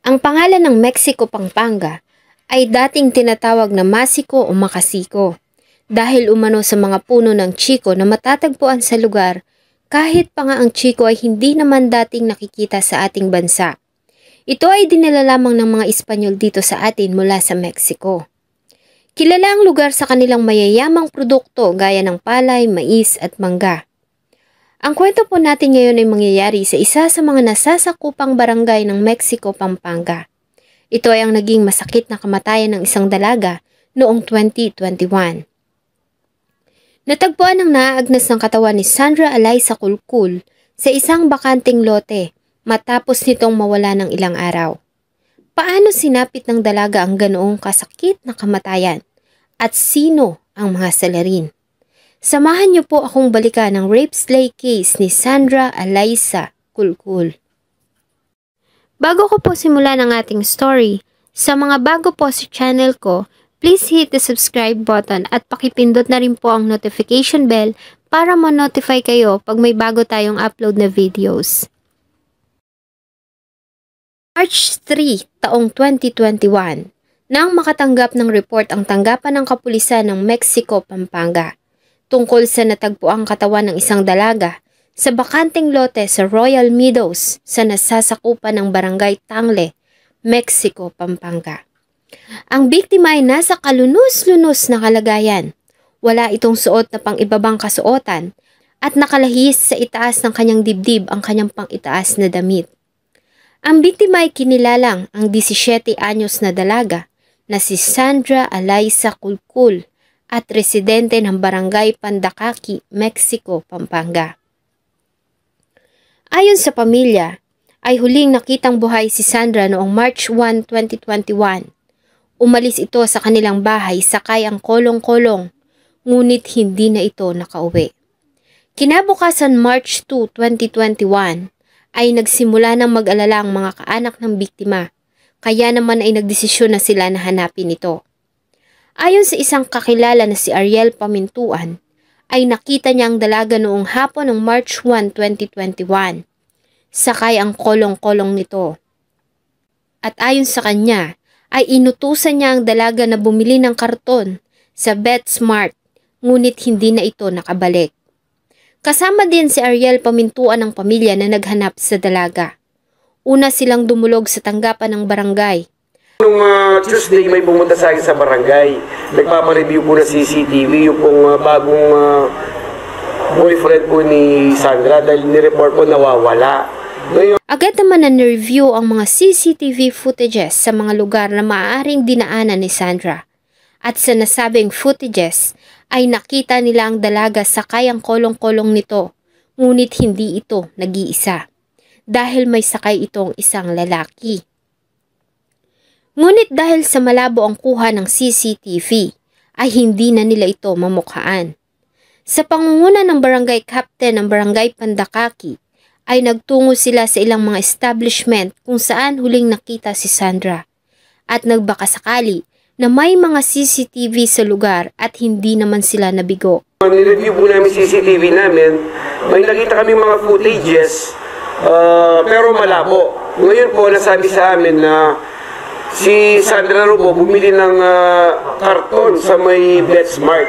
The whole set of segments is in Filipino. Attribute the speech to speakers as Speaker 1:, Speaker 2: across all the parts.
Speaker 1: Ang pangalan ng Mexico, Pampanga ay dating tinatawag na Masiko o Makasiko dahil umano sa mga puno ng chiko na matatagpuan sa lugar kahit pa nga ang chiko ay hindi naman dating nakikita sa ating bansa. Ito ay dinala lamang ng mga Espanyol dito sa atin mula sa Mexico. Kilala ang lugar sa kanilang mayayamang produkto gaya ng palay, mais at mangga. Ang kwento po natin ngayon ay mangyayari sa isa sa mga nasasakupang barangay ng Mexico, Pampanga. Ito ay ang naging masakit na kamatayan ng isang dalaga noong 2021. Natagpuan ang naaagnas ng katawan ni Sandra Alaysa Kulkul sa isang bakanting lote matapos nitong mawala ng ilang araw. Paano sinapit ng dalaga ang ganoong kasakit na kamatayan? At sino ang mga salarin? Samahan niyo po akong balikan ang rape slay case ni Sandra Alaysa Kulkul. Bago ko po simulan ang ating story, sa mga bago po sa channel ko, please hit the subscribe button at pakipindot na rin po ang notification bell para ma-notify kayo pag may bago tayong upload na videos. March 3, taong 2021, nang makatanggap ng report ang tanggapan ng kapulisan ng Mexico, Pampanga tungkol sa natagpuang katawan ng isang dalaga sa bakanting lote sa Royal Meadows sa nasasakupan ng Barangay Tangle, Mexico, Pampanga. Ang biktima ay nasa kalunos-lunos na kalagayan. Wala itong suot na pang-ibabang kasuotan at nakalahis sa itaas ng kanyang dibdib ang kanyang pang-itaas na damit. Ang biktima ay kinilalang ang 17 anyos na dalaga na si Sandra Alaysa Kulkul at residente ng Barangay Pandakaki, Mexico, Pampanga. Ayon sa pamilya, ay huling nakitang buhay si Sandra noong March 1, 2021. Umalis ito sa kanilang bahay sakay ang kolong-kolong, ngunit hindi na ito nakauwi. Kinabukasan March 2, 2021, ay nagsimula ng mag-alala ang mga kaanak ng biktima, kaya naman ay nagdesisyon na sila na hanapin ito. Ayon sa isang kakilala na si Ariel Pamintuan, ay nakita niya ang dalaga noong hapon ng March 1, 2021. Sakay ang kolong-kolong nito. At ayon sa kanya, ay inutusan niya ang dalaga na bumili ng karton sa BetSmart, ngunit hindi na ito nakabalik. Kasama din si Ariel Pamintuan ng pamilya na naghanap sa dalaga. Una silang dumulog sa tanggapan ng barangay.
Speaker 2: Noong Tuesday may pumunta sa akin sa barangay. Nagpapareview po ng CCTV yung pong bagong boyfriend po ni Sandra dahil nireport po nawawala.
Speaker 1: Agad naman na nireview ang mga CCTV footages sa mga lugar na maaaring dinaanan ni Sandra. At sa nasabing footages ay nakita nila ang dalaga sakay ang kolong-kolong nito, ngunit hindi ito nag-iisa dahil may sakay itong isang lalaki. Ngunit dahil sa malabo ang kuha ng CCTV, ay hindi na nila ito mamukhaan. Sa pangunguna ng barangay captain ng Barangay Pandakaki, ay nagtungo sila sa ilang mga establishment kung saan huling nakita si Sandra. At nagbakasakali na may mga CCTV sa lugar at hindi naman sila nabigo.
Speaker 2: Nireview po namin CCTV namin, may nakita kami mga footages, pero malabo. Ngayon po nasabi sa amin na si Sandra Robo bumili ng karton sa may BetSmart.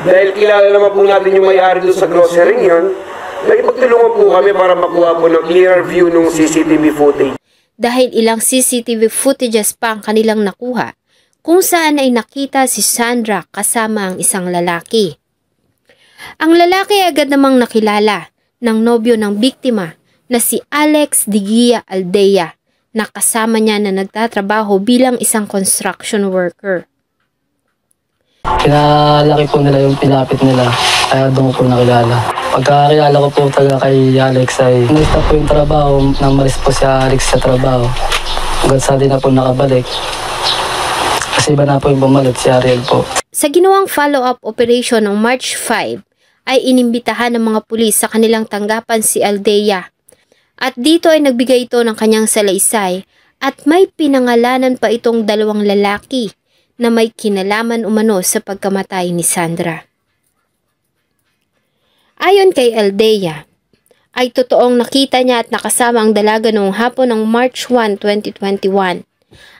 Speaker 2: Dahil kilala naman po natin yung may-ari doon sa grocery yun, nakipagtulungan po kami para makuha po ng clear view ng CCTV footage.
Speaker 1: Dahil ilang CCTV footages pa ang kanilang nakuha, kung saan ay nakita si Sandra kasama ang isang lalaki. Ang lalaki agad namang nakilala ng nobyo ng biktima na si Alex Digia Aldea, na kasama niya na nagtatrabaho bilang isang construction worker.
Speaker 3: Kinalaki po nila yung pinapit nila, kaya doon ko po nakilala. Pagkakilala ko po talaga kay Alex ay nalista po yung trabaho, nang malis po si Alex sa trabaho. Hanggang sa di na po nakabalik. Kasi iba na po yung bumalik si Ariel po.
Speaker 1: Sa ginawang follow-up operation ng March 5, ay inimbitahan ng mga pulis sa kanilang tanggapan si Aldea. At dito ay nagbigay ito ng kanyang salaysay at may pinangalanan pa itong dalawang lalaki na may kinalaman umano sa pagkamatay ni Sandra. Ayon kay Aldea, ay totoong nakita niya at nakasama ang dalaga noong hapon ng March 1, 2021.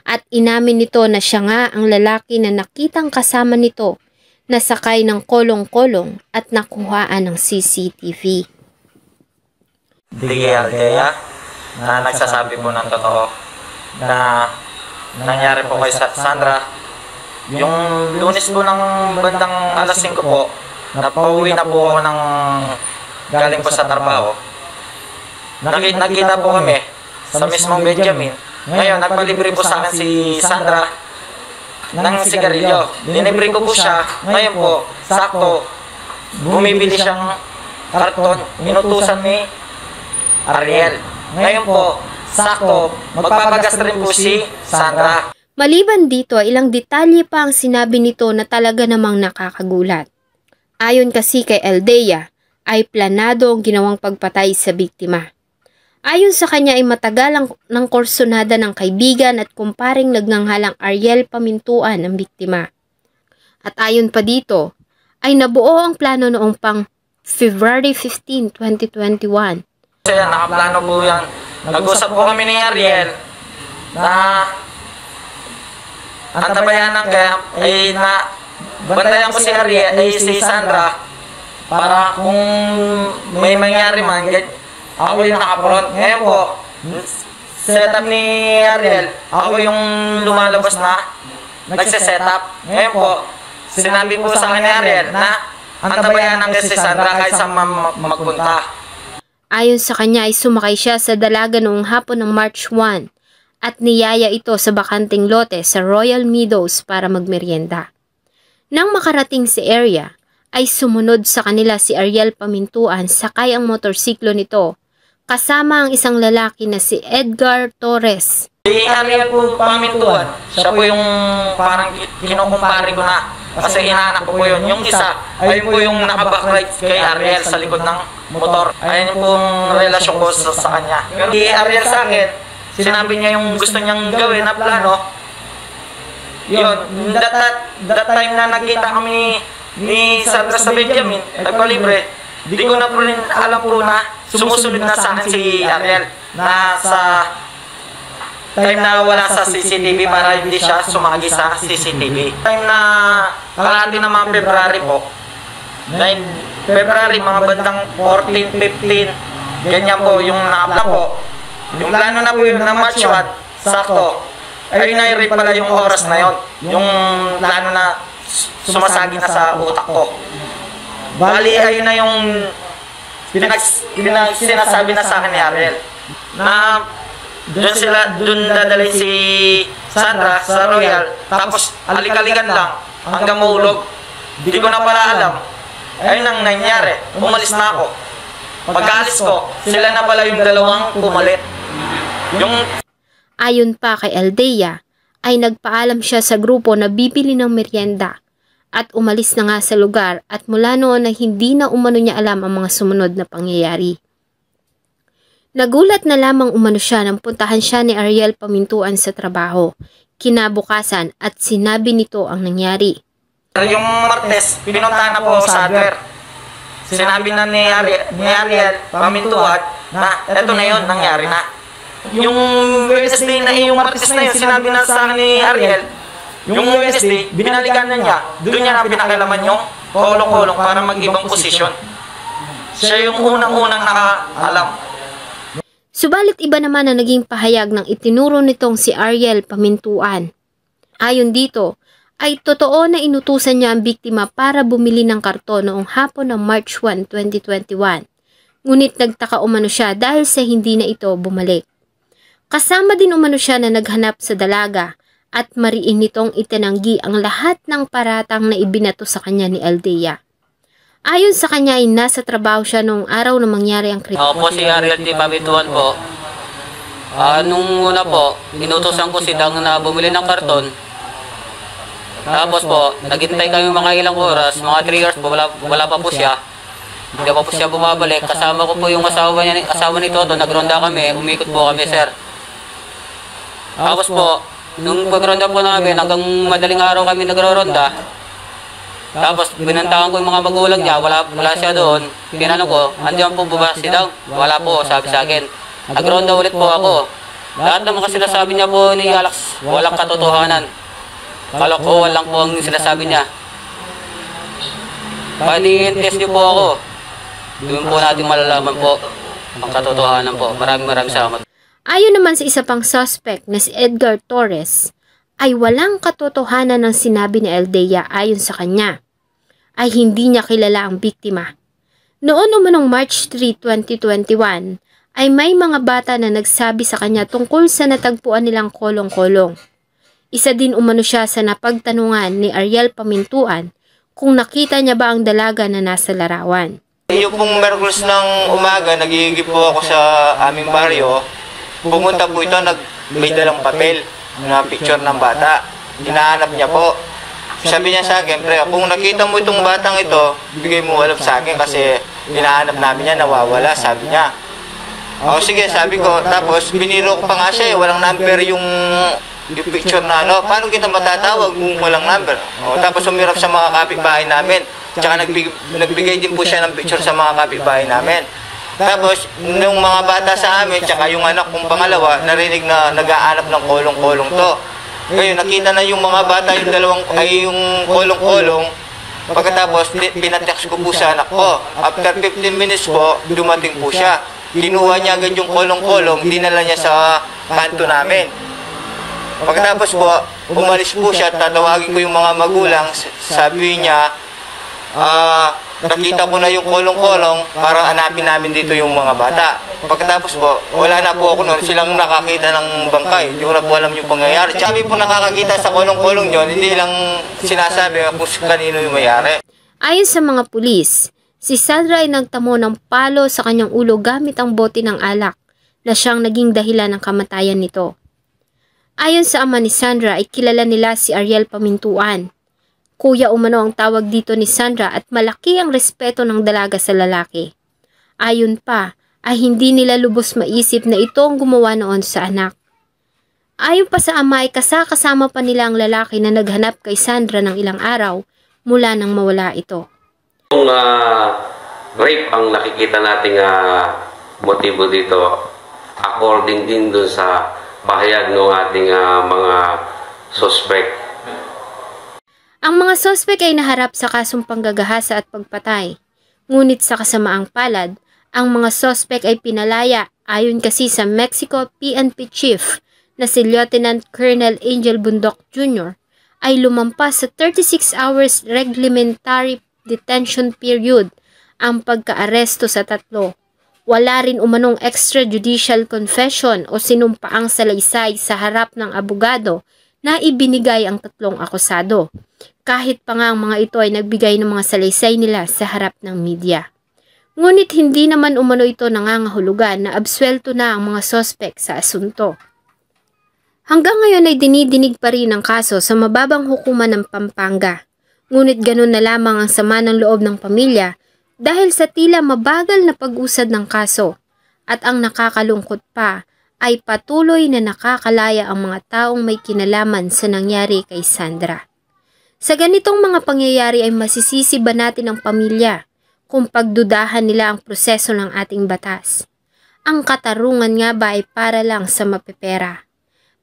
Speaker 1: At inamin nito na siya nga ang lalaki na nakitang kasama nito na sakay ng kolong-kolong at nakuhaan ng CCTV.
Speaker 4: Hindi Ardea na nagsasabi po ng totoo na nangyari po kay Sandra. Yung Lunes po ng bandang alas 5 po, napauwi na po ako ng galing po sa trabaho. Nakita po kami sa mismong Benjamin. Ngayon, nagpalibre po sa akin si Sandra ng sigarilyo. Linibre ko po siya. Ngayon po, sakto, bumibili siyang karton. Inutusan ni Ariel. Ngayon po, sakto, magpapagas rin po si Sandra.
Speaker 1: Maliban dito, ilang detalye pa ang sinabi nito na talaga namang nakakagulat. Ayon kasi kay Ldea, ay planado ang ginawang pagpatay sa biktima. Ayon sa kanya ay matagal ng korsonada ng kaibigan at kumparing nagnanghalang Ariel Pamintuan ang biktima. At ayon pa dito, ay nabuo ang plano noong pang February 15, 2021.
Speaker 4: Kasi nakaplano po yan. Nag-usap po kami ni Ariel na ang tabayan ng camp ay na bantayan ko si Ariel, si Sandra para kung may mangyari man, ako yung nakapront. Ngayon po, setup ni Ariel, ako yung lumalabas na nagsisetup. Ngayon po, sinabi po sa akin ni Ariel na ang tabayan ng si Sandra kahit sa magpunta.
Speaker 1: Ayon sa kanya ay sumakay siya sa dalaga noong hapon ng March 1 at niyaya ito sa bakanting lote sa Royal Meadows para magmeryenda. Nang makarating sa area, ay sumunod sa kanila si Ariel Pamintuan sakay ang motorsiklo nito kasama ang isang lalaki na si Edgar Torres.
Speaker 4: Si Ariel po Pamintuan, siya po yung parang kinukumpare ko na kasi inaanak ko po yun. Yung isa, ayun po yung nakabacklight kay Ariel sa likod ng motor. Ayun pong relasyon ko sa kanya. Si Ariel sa akin, sinabi niya yung gusto niyang gawin na plano. Yun, that time na nakita kami ni Sandra sa Benjamin, nagpalibre, di ko na po rin alam po na sumusunod na sa akin si Ariel na sa time na wala sa CCTV para hindi siya sumagi sa CCTV. Time na kalahati ng mga February po, February, mga bandang 14, 15, ganyan po yung nakapla po. Yung plano na po yun na March 1, sakto. Ayun na rin pala yung oras na yun. Yung plano na sumasagi na sa utak ko. Bali, ayun na yung sinasabi na sa akin ni Ariel. Na doon dadalhin si Sandra sa Royal, tapos alikalikan lang hanggang mahulog. Di ko na pala alam. Ayun ang nangyari. Umalis na ako. Pagkaalis ko, sila na pala yung dalawang pumalit.
Speaker 1: Ayon pa kay Ldea, ay nagpaalam siya sa grupo na bibili ng merienda at umalis na nga sa lugar at mula noon ay hindi na umano niya alam ang mga sumunod na pangyayari. Nagulat na lamang umano siya nang puntahan siya ni Ariel Pamintuan sa trabaho, kinabukasan at sinabi nito ang nangyari.
Speaker 4: Yung Martes, pinuntahan na po sa hardware. Sinabi na ni Ariel Pamintuan na eto na yun, nangyari na. Yung Wednesday na yung Martes na yun, sinabi na sa akin ni Ariel, yung Wednesday, binalikan na niya, doon niya na pinakalaman yung kolong-kolong para mag-ibang posisyon. Siya yung unang-unang nakaalam.
Speaker 1: Subalit iba naman ang naging pahayag ng itinuro nitong si Ariel Pamintuan. Ayon dito, ay totoo na inutusan niya ang biktima para bumili ng karton noong hapon ng March 1, 2021. Ngunit nagtaka umano siya dahil sa hindi na ito bumalik. Kasama din umano siya na naghanap sa dalaga at mariin nitong itinanggi ang lahat ng paratang na ibinato sa kanya ni Ldea. Ayon sa kanya ay nasa trabaho siya noong araw na mangyari ang krimen.
Speaker 5: Ako po si Ariel T. Pamintuan po. Nung una po, inutosan ko si Dang na bumili ng karton. Tapos po, naghintay kami mga ilang oras, mga 3 hours po, wala pa po siya. Hindi pa po siya bumabalik. Kasama ko po yung asawa ni Toto, nagronda kami, umikot po kami, sir. Tapos po, nung pagronda po namin, hanggang madaling araw kami nagroronda, Tapos binantahan ko yung mga magulang niya, wala siya doon. Tinanong ko, andiyan po ba si Dang? Wala po, sabi sa akin. Nag-ronda ulit po ako. Lahat naman kasi sinasabi niya po ni Alex, walang katotohanan. Kalokohan lang po ang sinasabi niya. Pag-i-test niyo po ako. Doon po natin malalaman po ang katotohanan po. Maraming salamat.
Speaker 1: Ayon naman sa isa pang suspect na si Edgar Torres, ay walang katotohanan ng sinabi ni Aldea. Ayon sa kanya, ay hindi niya kilala ang biktima. Noon umanong March 3, 2021, ay may mga bata na nagsabi sa kanya tungkol sa natagpuan nilang kolong-kolong. Isa din umano siya sa napagtanungan ni Ariel Pamintuan kung nakita niya ba ang dalaga na nasa larawan.
Speaker 4: Yung pong Merkulis ng umaga, nagigib po ako sa aming baryo. Pumunta po ito, may dalang papel na picture ng bata. Hinahanap niya po. Sabi niya sa akin, pre, kung nakita mo itong batang ito, bigay mo alam sa akin kasi hinahanap namin niya, nawawala, sabi niya. O sige, sabi ko, tapos biniro ko pa nga siya, walang number yung picture na ano, paano kita matatawag kung walang number? O, tapos umirap sa mga kapitbahay namin. Tsaka nagbigay din po siya ng picture sa mga kapitbahay namin. Tapos, nung mga bata sa amin, tsaka yung anak kong pangalawa, narinig na nag-aanap ng kolong-kolong to. Ngayon, nakita na yung mga bata, yung kolong-kolong. Pagkatapos, pinatext ko po sa anak ko. After 15 minutes po, dumating po siya. Kinuha niya agad yung kolong-kolong, dinala niya sa kanto namin. Pagkatapos po, umalis po siya, tatawagin ko yung mga magulang, sabi niya, nakita ko na yung kolong-kolong para hanapin namin dito yung mga bata. Pagkatapos po, wala na po ako noon, silang nakakita ng bangkay, hindi ko na po alam yung pangyayari. Sabi po nakakakita sa kolong-kolong yun, hindi lang sinasabi kung kanino yung mayari.
Speaker 1: Ayon sa mga pulis, si Sandra ay nagtamo ng palo sa kanyang ulo gamit ang bote ng alak na siyang naging dahilan ng kamatayan nito. Ayon sa ama ni Sandra ay kilala nila si Ariel Pamintuan. Kuya umano ang tawag dito ni Sandra at malaki ang respeto ng dalaga sa lalaki. Ayon pa ay hindi nila lubos maisip na ito ang gumawa noon sa anak. Ayon pa sa ama ay kasama pa nila ang lalaki na naghanap kay Sandra ng ilang araw mula nang mawala ito.
Speaker 2: Yung rape ang nakikita nating motibo dito according din dun sa pahayag ng ating mga suspect.
Speaker 1: Ang mga suspect ay naharap sa kasong panggagahasa at pagpatay. Ngunit sa kasamaang palad, ang mga suspect ay pinalaya ayon kasi sa Mexico PNP Chief na si Lieutenant Colonel Angel Bundok Jr. ay lumampas sa 36 hours reglementary detention period ang pagkaaresto sa tatlo. Wala rin umanong extrajudicial confession o sinumpaang salaysay sa harap ng abogado na ibinigay ang tatlong akusado. Kahit pa nga ang mga ito ay nagbigay ng mga salaysay nila sa harap ng media. Ngunit hindi naman umano ito nangangahulugan na absuelto na ang mga sospek sa asunto. Hanggang ngayon ay dinidinig pa rin ang kaso sa mababang hukuman ng Pampanga. Ngunit ganun na lamang ang sama ng loob ng pamilya dahil sa tila mabagal na pag-usad ng kaso. At ang nakakalungkot pa ay patuloy na nakakalaya ang mga taong may kinalaman sa nangyari kay Sandra. Sa ganitong mga pangyayari ay masisisi ba natin ang pamilya kung pagdudahan nila ang proseso ng ating batas? Ang katarungan nga ba ay para lang sa mapepera?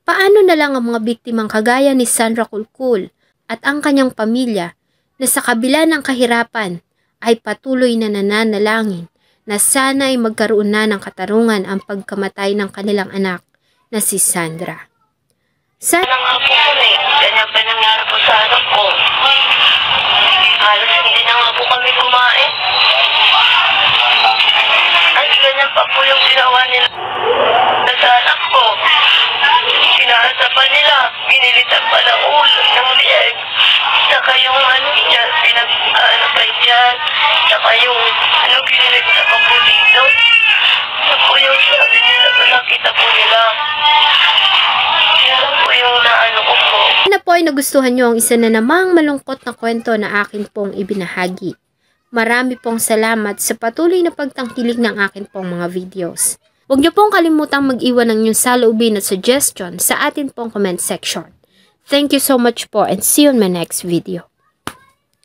Speaker 1: Paano na lang ang mga biktimang kagaya ni Sandra Kulkul at ang kanyang pamilya na sa kabila ng kahirapan ay patuloy na nananalangin na sana ay magkaroon na ng katarungan ang pagkamatay ng kanilang anak na si Sandra.
Speaker 6: Ganyan pa nangyari po sa anak ko. Halos hindi na nga po kami kumain. At ganyan pa po yung ginawa nila sa anak ko. Sinasa pa nila, pinilitan pa ng ulo, ng lieg. Saka yung niya, pinag-ano dyan. Saka yung pinilitan pa po dito. Ano po yung sabi nila, nakita po nila.
Speaker 1: Na po ay nagustuhan nyo ang isa na namang malungkot na kwento na akin pong ibinahagi. Marami pong salamat sa patuloy na pagtangkilik ng akin pong mga videos. Huwag nyo pong kalimutang mag-iwan ng inyong saloobin at suggestion sa atin pong comment section. Thank you so much po and see you on my next video.